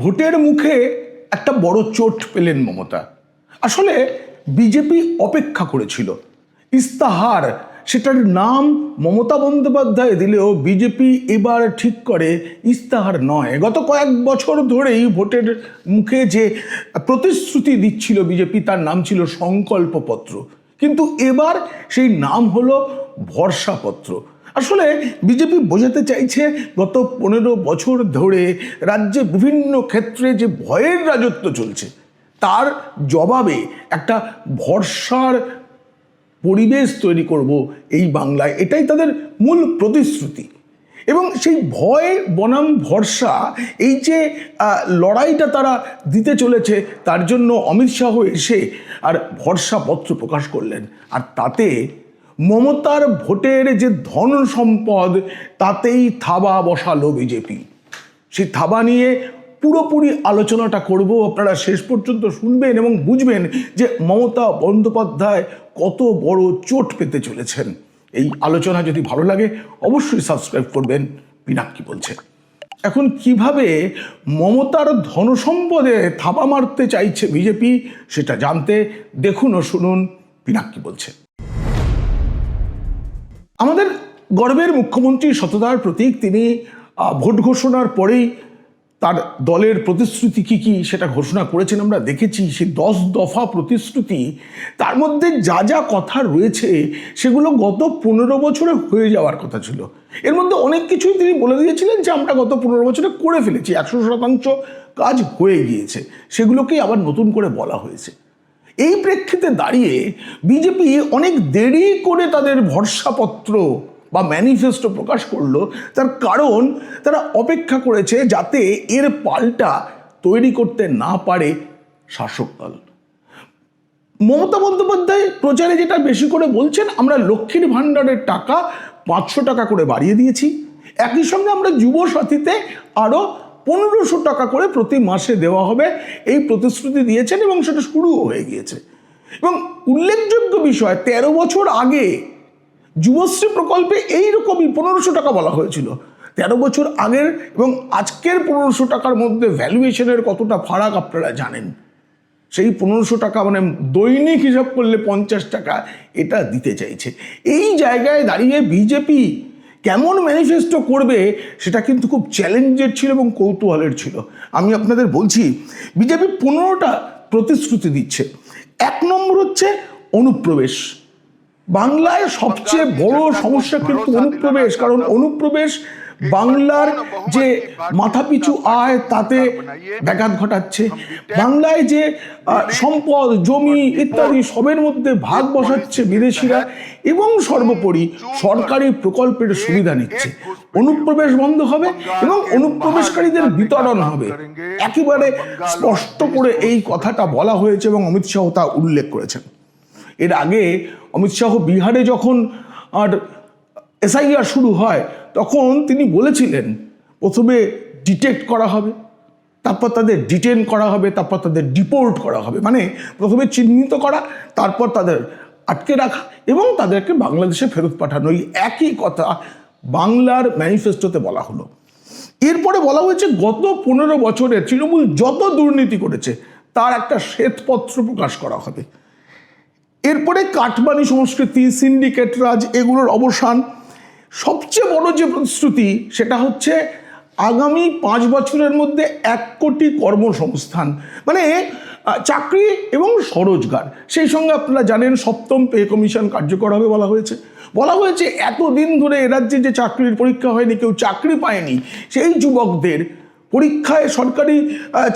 ভোটের মুখে একটা বড় চোট পেলেন মমতা। আসলে বিজেপি অপেক্ষা করেছিল ইস্তাহার, সেটার নাম মমতা বন্দ্যোপাধ্যায় দিলেও বিজেপি এবার ঠিক করে ইস্তাহার নয়। গত কয়েক বছর ধরেই ভোটের মুখে যে প্রতিশ্রুতি দিচ্ছিল বিজেপি, তার নাম ছিল সংকল্পপত্র, কিন্তু এবার সেই নাম হলো ভরসাপত্র। আসলে বিজেপি বোঝাতে চাইছে গত 15 বছর ধরে রাজ্যে বিভিন্ন ক্ষেত্রে যে ভয়ের রাজত্ব চলছে, তার জবাবে একটা ভরসার পরিবেশ তৈরি করব এই বাংলায়, এটাই তাদের মূল প্রতিশ্রুতি। এবং সেই ভয় বনাম ভরসা, এই যে লড়াইটা তারা দিতে চলেছে, তার জন্য অমিত শাহ এসে আর ভরসাপত্র প্রকাশ করলেন। আর তাতে মমতার ভোটের যে ধন সম্পদ, তাতেই থাবা বসালো বিজেপি। সেই থাবা নিয়ে পুরোপুরি আলোচনাটা করব, আপনারা শেষ পর্যন্ত শুনবেন এবং বুঝবেন যে মমতা বন্দ্যোপাধ্যায় কত বড় চোট পেতে চলেছেন। এই আলোচনা যদি ভালো লাগে অবশ্যই সাবস্ক্রাইব করবেন। পিনাক্কি বলছে এখন কিভাবে মমতার ধনসম্পদে থাবা মারতে চাইছে বিজেপি, সেটা জানতে দেখুন ও শুনুন পিনাক্কি বলছে। আমাদের গর্বের মুখ্যমন্ত্রী, সততার প্রতীক, তিনি ভোট ঘোষণার পরেই তার দলের প্রতিশ্রুতি কী কী সেটা ঘোষণা করেছেন। আমরা দেখেছি সেই 10 দফা প্রতিশ্রুতি, তার মধ্যে যা যা কথা রয়েছে সেগুলো গত 15 বছরে হয়ে যাওয়ার কথা ছিল। এর মধ্যে অনেক কিছুই তিনি বলে দিয়েছিলেন যে আমরা গত 15 বছরে করে ফেলেছি, 100% কাজ হয়ে গিয়েছে, সেগুলোকেই আবার নতুন করে বলা হয়েছে। এই প্রেক্ষিতে দাঁড়িয়ে বিজেপি অনেক দেরি করে তাদের ভরসাপত্র বা ম্যানিফেস্টো প্রকাশ করলো। তার কারণ তারা অপেক্ষা করেছে যাতে এর পাল্টা তৈরি করতে না পারে শাসক দল। মমতা বন্দ্যোপাধ্যায় প্রচারে যেটা বেশি করে বলছেন, আমরা লক্ষ্মীর ভাণ্ডারের টাকা 500 টাকা করে বাড়িয়ে দিয়েছি, একই সঙ্গে আমরা যুবসাথীতে আরও 1500 টাকা করে প্রতি মাসে দেওয়া হবে, এই প্রতিশ্রুতি দিয়েছেন এবং সেটা শুরুও হয়ে গিয়েছে। এবং উল্লেখযোগ্য বিষয়, 13 বছর আগে যুবশ্রী প্রকল্পে এইরকমই 1500 টাকা বলা হয়েছিল। 13 বছর আগের এবং আজকের 1500 টাকার মধ্যে ভ্যালুয়েশনের কতটা ফারাক আপনারা জানেন। সেই 1500 টাকা মানে দৈনিক হিসাব করলে 50 টাকা এটা দিতে চাইছে। এই জায়গায় দাঁড়িয়ে বিজেপি কেমন ম্যানিফেস্টো করবে সেটা কিন্তু খুব চ্যালেঞ্জের ছিল এবং কৌতূহলের ছিল। আমি আপনাদের বলছি, বিজেপি 15টা প্রতিশ্রুতি দিচ্ছে। 1 নম্বর হচ্ছে অনুপ্রবেশ। বাংলায় সবচেয়ে বড় সমস্যা কিন্তু অনুপ্রবেশ, কারণ অনুপ্রবেশ বাংলার যে মাথাপিছু আয় তাতে ব্যাঘাত ঘটাচ্ছে। বাংলায় যে সম্পদ, জমি ইত্যাদি সবের মধ্যে ভাগ বসাচ্ছে বিদেশিরা এবং সর্বোপরি সরকারি প্রকল্পের সুবিধা নিচ্ছে। অনুপ্রবেশ বন্ধ হবে এবং অনুপ্রবেশকারীদের বিতরণ হবে। একেবারে স্পষ্ট করে এই কথাটা বলা হয়েছে এবং অমিত শাহ তা উল্লেখ করেছেন। এর আগে অমিত শাহ বিহারে যখন এসআইআর শুরু হয় তখন তিনি বলেছিলেন প্রথমে ডিটেক্ট করা হবে, তারপর তাদের ডিটেন করা হবে, তারপর তাদের ডিপোর্ট করা হবে। মানে প্রথমে চিহ্নিত করা, তারপর তাদের আটকে রাখা এবং তাদেরকে বাংলাদেশে ফেরত পাঠানো। এই একই কথা বাংলার ম্যানিফেস্টোতে বলা হলো। এরপরে বলা হয়েছে গত 15 বছরে তৃণমূল যত দুর্নীতি করেছে তার একটা শ্বেতপত্র প্রকাশ করা হবে। এরপরে কাটমানি সংস্কৃতি, সিন্ডিকেট রাজ, এগুলোর অবসান। সবচেয়ে বড় যে প্রতিশ্রুতি সেটা হচ্ছে আগামী 5 বছরের মধ্যে 1 কোটি কর্মসংস্থান, মানে চাকরি এবং স্বরোজগার। সেই সঙ্গে আপনারা জানেন 7ম পে কমিশন কার্যকর হবে বলা হয়েছে এতদিন ধরে এ রাজ্যে যে চাকরির পরীক্ষা হয়নি, কেউ চাকরি পায়নি, সেই যুবকদের পরীক্ষায়, সরকারি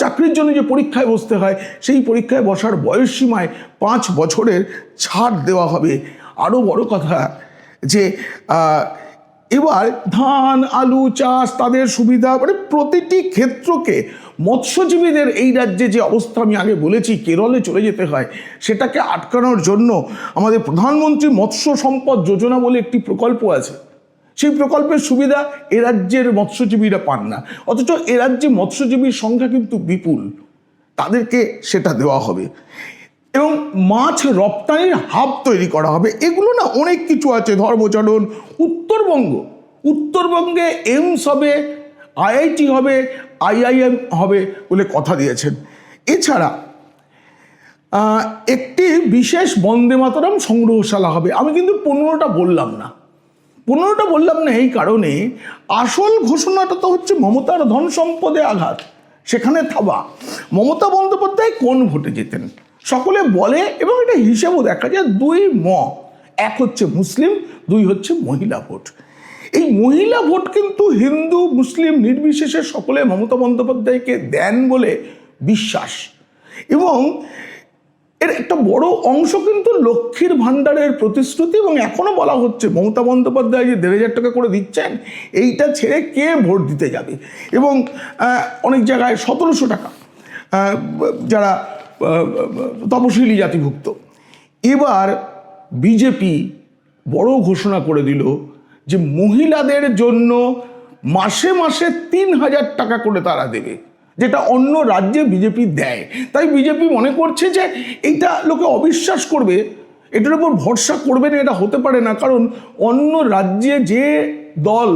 চাকরির জন্য যে পরীক্ষায় বসতে হয়, সেই পরীক্ষায় বসার বয়সসীমায় 5 বছরের ছাড় দেওয়া হবে। আরও বড় কথা যে এবার ধান, আলু চাষ, তাদের সুবিধা, মানে প্রতিটি ক্ষেত্রকে মৎস্যজীবীদের এই রাজ্যে যে অবস্থা আমি আগে বলেছি, কেরলে চলে যেতে হয়, সেটাকে আটকানোর জন্য আমাদের প্রধানমন্ত্রী মৎস্য সম্পদ যোজনা বলে একটি প্রকল্প আছে। সেই প্রকল্পের সুবিধা এ রাজ্যের মৎস্যজীবীরা পান না, অথচ এ রাজ্যে মৎস্যজীবীর সংখ্যা কিন্তু বিপুল, তাদেরকে সেটা দেওয়া হবে। এবং মাছ রপ্তানির হাব তৈরি করা হবে। এগুলো না অনেক কিছু আছে, ধর্মচরণ। উত্তরবঙ্গে এইমস হবে IIT হবে, IIM হবে বলে কথা দিয়েছেন। এছাড়া একটি বিশেষ বন্দে মাতরম সংগ্রহশালা হবে। আমি কিন্তু 15টা বললাম না, 15টা বললাম না এই কারণে, আসল ঘোষণাটা তো হচ্ছে মমতার ধন সম্পদে আঘাত, সেখানে থাবা। মমতা বন্দ্যোপাধ্যায় কোন ভোটে যেতেন সকলে বলে, এবং এটা হিসেবেও দেখা যায় 2 এক হচ্ছে মুসলিম, 2 হচ্ছে মহিলা ভোট। এই মহিলা ভোট কিন্তু হিন্দু মুসলিম নির্বিশেষে সকলে মমতা বন্দ্যোপাধ্যায়কে দেন বলে বিশ্বাস, এবং এর একটা বড় অংশ কিন্তু লক্ষ্মীর ভাণ্ডারের প্রতিশ্রুতি। এবং এখনো বলা হচ্ছে মমতা বন্দ্যোপাধ্যায় যে 1,500 টাকা করে দিচ্ছেন, এইটা ছেড়ে কে ভোট দিতে যাবে। এবং অনেক জায়গায় 1700 টাকা যারা তপশিলি জাতিভুক্ত। এবার বিজেপি বড় ঘোষণা করে দিল যে মহিলাদের জন্য মাসে মাসে 3,000 টাকা করে তারা দেবে, যেটা অন্য রাজ্যে বিজেপি দেয়। তাই বিজেপি মনে করছে যে এইটা লোকে অবিশ্বাস করবে, এটার উপর ভরসা করবে না, এটা হতে পারে না। কারণ অন্য রাজ্যে যে দল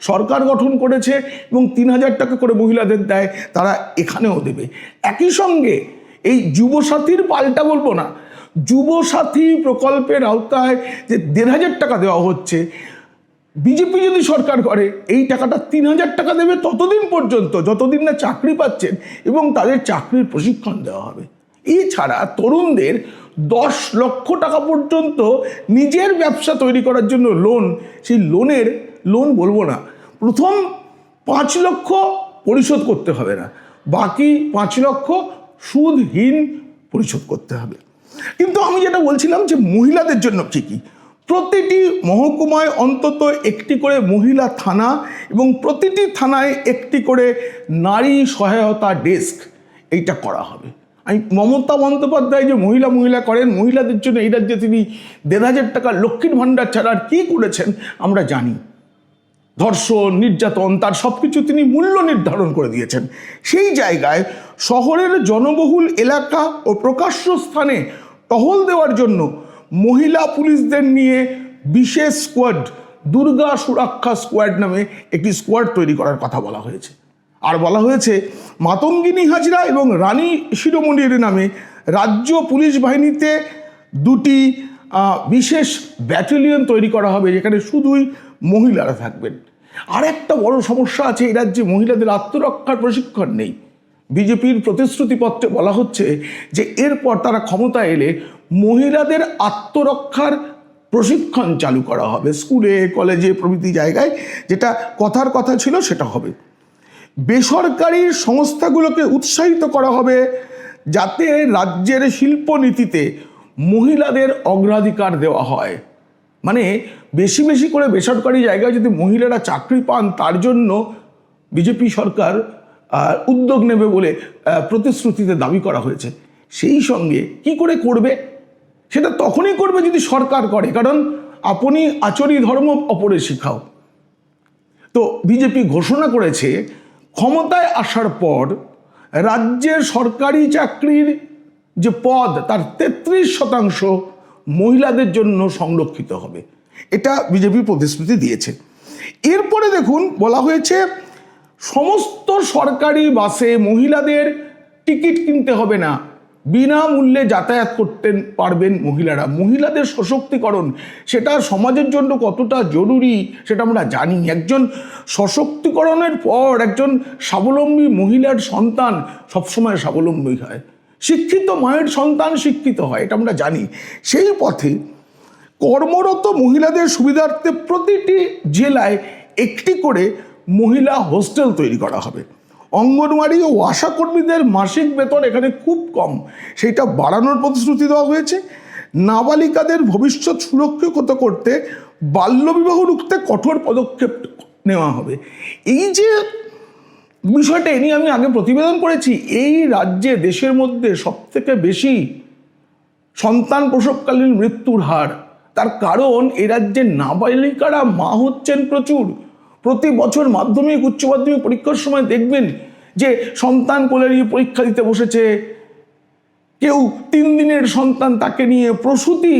সরকার গঠন করেছে এবং 3,000 টাকা করে মহিলাদের দেয়, তারা এখানেও দেবে। একই সঙ্গে এই যুবসাথীর পাল্টা বলবো না, যুবসাথী প্রকল্পের আওতায় যে 1,500 টাকা দেওয়া হচ্ছে, বিজেপি যদি সরকার করে এই টাকাটা 3,000 টাকা দেবে ততদিন পর্যন্ত যতদিন না চাকরি পাচ্ছেন, এবং তাদের চাকরির প্রশিক্ষণ দেওয়া হবে। এছাড়া তরুণদের 10 লক্ষ টাকা পর্যন্ত নিজের ব্যবসা তৈরি করার জন্য লোন, সেই লোন বলবো না, প্রথম 5 লক্ষ পরিশোধ করতে হবে না, বাকি 5 লক্ষ সুদহীন পরিশোধ করতে হবে। কিন্তু আমি যেটা বলছিলাম যে মহিলাদের জন্য কি প্রতিটি মহকুমায় অন্তত একটি করে মহিলা থানা, এবং প্রতিটি থানায় একটি করে নারী সহায়তা ডেস্ক, এইটা করা হবে। আমি মমতা বন্দ্যোপাধ্যায় যে মহিলা করেন, মহিলাদের জন্য এই রাজ্যে তিনি 1,500 টাকা লক্ষ্মীর ভাণ্ডার ছাড়া আর কী করেছেন আমরা জানি। ধর্ষণ, নির্যাতন, তার সব কিছু তিনি মূল্য নির্ধারণ করে দিয়েছেন। সেই জায়গায় শহরের জনবহুল এলাকা ও প্রকাশ্য স্থানে টহল দেওয়ার জন্য মহিলা পুলিশদের নিয়ে বিশেষ স্কোয়াড, দুর্গা সুরক্ষা স্কোয়াড নামে একটি স্কোয়াড তৈরি করার কথা বলা হয়েছে। আর বলা হয়েছে মাতঙ্গিনী হাজরা এবং রানী শিরোমণির নামে রাজ্য পুলিশ বাহিনীতে 2টি বিশেষ ব্যাটালিয়ন তৈরি করা হবে, যেখানে শুধুই মহিলারা থাকবেন। আর একটা বড় সমস্যা আছে, এই রাজ্যে মহিলাদের আত্মরক্ষার প্রশিক্ষণ নেই। বিজেপির প্রতিশ্রুতিপত্রে বলা হচ্ছে যে এরপর তারা ক্ষমতায় এলে মহিলাদের আত্মরক্ষার প্রশিক্ষণ চালু করা হবে স্কুলে, কলেজে প্রভৃতি জায়গায়, যেটা কথার কথা ছিল সেটা হবে। বেসরকারি সংস্থাগুলোকে উৎসাহিত করা হবে যাতে রাজ্যের শিল্পনীতিতে মহিলাদের অগ্রাধিকার দেওয়া হয়। মানে বেশি বেশি করে বেসরকারি জায়গায় যদি মহিলারা চাকরি পান, তার জন্য বিজেপি সরকার উদ্যোগ নেবে বলে প্রতিশ্রুতিতে দাবি করা হয়েছে। সেই সঙ্গে কি করে করবে, সেটা তখনই করবে যদি সরকার করে, কারণ আপনি আচরি ধর্ম অপরে শিখাও। তো বিজেপি ঘোষণা করেছে ক্ষমতায় আসার পর রাজ্যের সরকারি চাকরির যে পদ, তার 33% মহিলাদের জন্য সংরক্ষিত হবে। এটা বিজেপি প্রতিশ্রুতি দিয়েছে। এরপরে দেখুন বলা হয়েছে সমস্ত সরকারি বাসে মহিলাদের টিকিট কিনতে হবে না, বিনামূল্যে যাতায়াত করতে পারবেন মহিলারা। মহিলাদের সশক্তিকরণ সেটা সমাজের জন্য কতটা জরুরি সেটা আমরা জানি। একজন সশক্তিকরণের পর একজন স্বাবলম্বী মহিলার সন্তান সবসময় স্বাবলম্বী হয়, শিক্ষিত মায়ের সন্তান শিক্ষিত হয়, এটা আমরা জানি। সেই পথে কর্মরত মহিলাদের সুবিধার্থে প্রতিটি জেলায় একটি করে মহিলা হোস্টেল তৈরি করা হবে। অঙ্গনওয়াড়ি ও আশাকর্মীদের মাসিক বেতন এখানে খুব কম, সেইটা বাড়ানোর প্রতিশ্রুতি দেওয়া হয়েছে। নাবালিকাদের ভবিষ্যৎ সুরক্ষিত করতে বাল্যবিবাহ রুখতে কঠোর পদক্ষেপ নেওয়া হবে। এই যে বিষয়টা এ নিয়ে আমি আগে প্রতিবেদন করেছি, এই রাজ্যে দেশের মধ্যে সবথেকে বেশি সন্তান প্রসবকালীন মৃত্যুর হার। তার কারণ এই রাজ্যের নাবালিকারা মা হচ্ছেন প্রচুর। প্রতি বছর মাধ্যমিক উচ্চ মাধ্যমিক পরীক্ষার সময় দেখবেন যে সন্তান কোলে নিয়ে পরীক্ষা দিতে বসেছে, কেউ 3 দিনের সন্তান তাকে নিয়ে প্রসূতি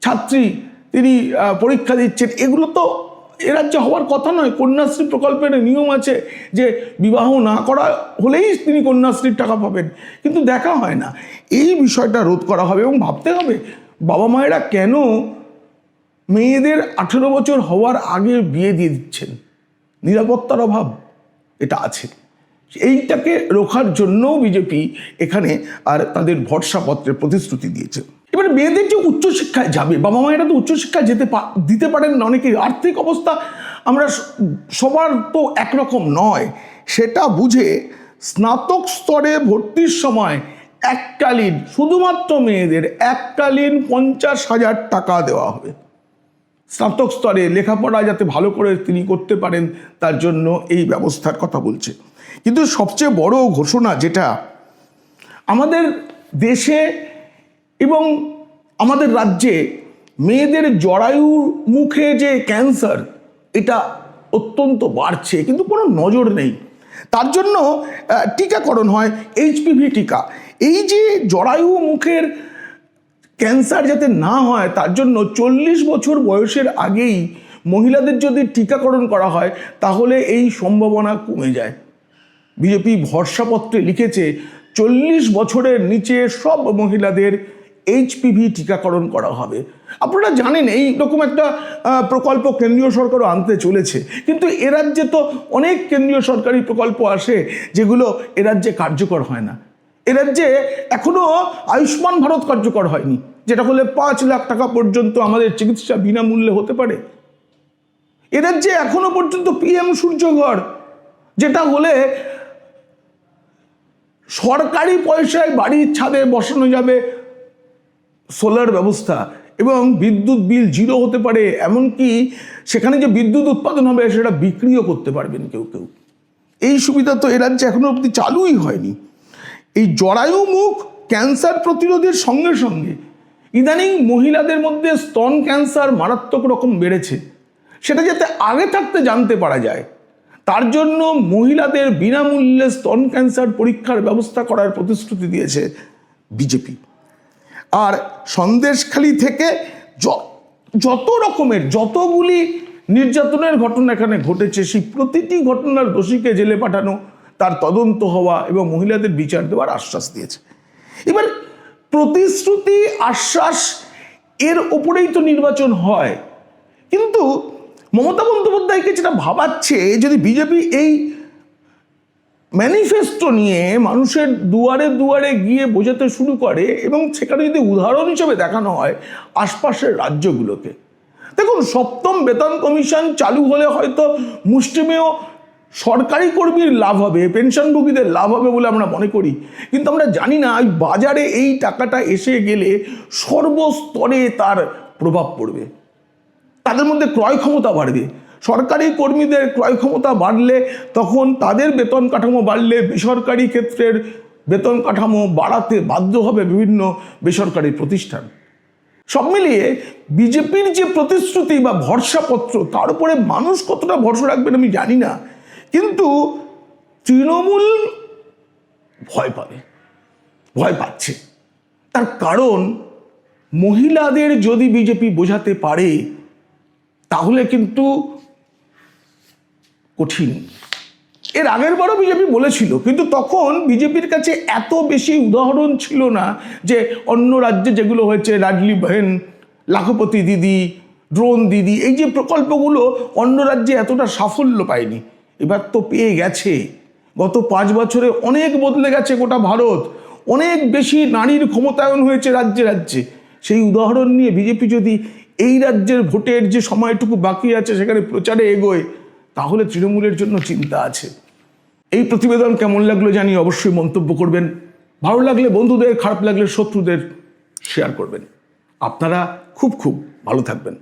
ছাত্রী তিনি পরীক্ষা দিচ্ছেন। এগুলো তো এ রাজ্যে হওয়ার কথা নয়। কন্যাশ্রী প্রকল্পের নিয়ম আছে যে বিবাহ না করা হলেই তিনি কন্যাশ্রীর টাকা পাবেন, কিন্তু দেখা হয় না। এই বিষয়টা রোধ করা হবে এবং ভাবতে হবে বাবা মায়েরা কেন মেয়েদের 18 বছর হওয়ার আগে বিয়ে দিয়ে দিচ্ছেন। নিরাপত্তার অভাব এটা আছে। এইটাকে রোখার জন্যও বিজেপি এখানে আর তাদের ভরসাপত্রের প্রতিশ্রুতি দিয়েছে। এবার মেয়েদের যে উচ্চশিক্ষায় যাবে, বাবা মায়েরা তো উচ্চশিক্ষায় দিতে পারেন না, অনেকেই আর্থিক অবস্থা আমরা সবার তো একরকম নয়, সেটা বুঝে স্নাতক স্তরে ভর্তির সময় এককালীন, শুধুমাত্র মেয়েদের এককালীন 50,000 টাকা দেওয়া হবে। স্নাতক স্তরে লেখাপড়া যাতে ভালো করে তিনি করতে পারেন তার জন্য এই ব্যবস্থার কথা বলছে। কিন্তু সবচেয়ে বড় ঘোষণা যেটা আমাদের দেশে এবং আমাদের রাজ্যে মেয়েদের জরায়ুর মুখে যে ক্যান্সার, এটা অত্যন্ত বাড়ছে কিন্তু কোনো নজর নেই। তার জন্য টিকাকরণ হয়, HPV টিকা। এই যে জরায়ু মুখের ক্যান্সার যাতে না হয় তার জন্য 40 বছর বয়সের আগেই মহিলাদের যদি টিকাকরণ করা হয় তাহলে এই সম্ভাবনা কমে যায়। বিজেপি ভরসাপত্রে লিখেছে 40 বছরের নিচে সব মহিলাদের HPV টিকাকরণ করা হবে। আপনারা জানেন এই রকম একটা প্রকল্প কেন্দ্রীয় সরকারও আনতে চলেছে, কিন্তু এ রাজ্যে তো অনেক কেন্দ্রীয় সরকারি প্রকল্প আসে যেগুলো এ রাজ্যে কার্যকর হয় না। এ রাজ্যে এখনো আয়ুষ্মান ভারত কার্যকর হয়নি, যেটা হলে 5 লাখ টাকা পর্যন্ত আমাদের চিকিৎসা বিনামূল্যে হতে পারে। এ রাজ্যে এখনো পর্যন্ত PM সূর্যঘর, যেটা হলে সরকারি পয়সায় বাড়ির ছাদে বসানো যাবে সোলার ব্যবস্থা এবং বিদ্যুৎ বিল 0 হতে পারে, এমনকি সেখানে যে বিদ্যুৎ উৎপাদন হবে সেটা বিক্রিও করতে পারবেন কেউ কেউ। এই সুবিধা তো এ রাজ্যে এখনো অবধি চালুই হয়নি। এই জরায়ু মুখ ক্যান্সার প্রতিরোধের সঙ্গে সঙ্গে ইদানিং মহিলাদের মধ্যে স্তন ক্যান্সার মারাত্মক রকম বেড়েছে, সেটা যাতে আগে থাকতে জানতে পারা যায় তার জন্য মহিলাদের বিনামূল্যে স্তন ক্যান্সার পরীক্ষার ব্যবস্থা করার প্রতিশ্রুতি দিয়েছে বিজেপি। আর সন্দেশখালী থেকে যত রকমের যতগুলি নির্যাতনের ঘটনা এখানে ঘটেছে সেই প্রতিটি ঘটনার দোষীকে জেলে পাঠানো, তার তদন্ত হওয়া এবং মহিলাদের বিচার দেওয়ার আশ্বাস দিয়েছে। এবার প্রতিশ্রুতি আশ্বাস এর ওপরেই তো নির্বাচন হয়, কিন্তু মমতা বন্দ্যোপাধ্যায়কে যেটা ভাবাচ্ছে যদি বিজেপি এই ম্যানিফেস্টো নিয়ে মানুষের দুয়ারে দুয়ারে গিয়ে বোঝাতে শুরু করে এবং সেখানে যদি উদাহরণ হিসেবে দেখানো হয় আশপাশের রাজ্যগুলোকে। দেখুন, 7ম বেতন কমিশন চালু হলে হয়তো মুষ্টিমেয় সরকারি কর্মীর লাভ হবে, পেনশনভোগীদের লাভ হবে বলে আমরা মনে করি, কিন্তু আমরা জানি না এই বাজারে এই টাকাটা এসে গেলে সর্বস্তরে তার প্রভাব পড়বে, তাদের মধ্যে ক্রয় ক্ষমতা বাড়বে। সরকারি কর্মীদের ক্রয় ক্ষমতা বাড়লে তখন তাদের বেতন কাঠামো বাড়লে বেসরকারি ক্ষেত্রের বেতন কাঠামো বাড়াতে বাধ্য হবে বিভিন্ন বেসরকারি প্রতিষ্ঠান। সব মিলিয়ে বিজেপির যে প্রতিশ্রুতি বা ভরসাপত্র তার উপরে মানুষ কতটা ভরসা রাখবেন আমি জানি না, কিন্তু তৃণমূল ভয় পাবে, ভয় পাচ্ছে। তার কারণ মহিলাদের যদি বিজেপি বোঝাতে পারে তাহলে কিন্তু কঠিন। এর আগের বারও বিজেপি বলেছিল, কিন্তু তখন বিজেপির কাছে এত বেশি উদাহরণ ছিল না যে অন্য রাজ্যে যেগুলো হয়েছে, লাডলি বহেন, লাখপতি দিদি, ড্রোন দিদি, এই যে প্রকল্পগুলো অন্য রাজ্যে এতটা সাফল্য পায়নি। এবার তো পেয়ে গেছে। গত 5 বছরে অনেক বদলে গেছে গোটা ভারত, অনেক বেশি নারীর ক্ষমতায়ন হয়েছে রাজ্যে রাজ্যে। সেই উদাহরণ নিয়ে বিজেপি যদি এই রাজ্যের ভোটের যে সময়টুকু বাকি আছে সেখানে প্রচারে এগোয় তাহলে তৃণমূলের জন্য চিন্তা আছে। এই প্রতিবেদন কেমন লাগলো জানি অবশ্যই মন্তব্য করবেন। ভালো লাগলে বন্ধুদের, খারাপ লাগলে শত্রুদের শেয়ার করবেন। আপনারা খুব ভালো থাকবেন।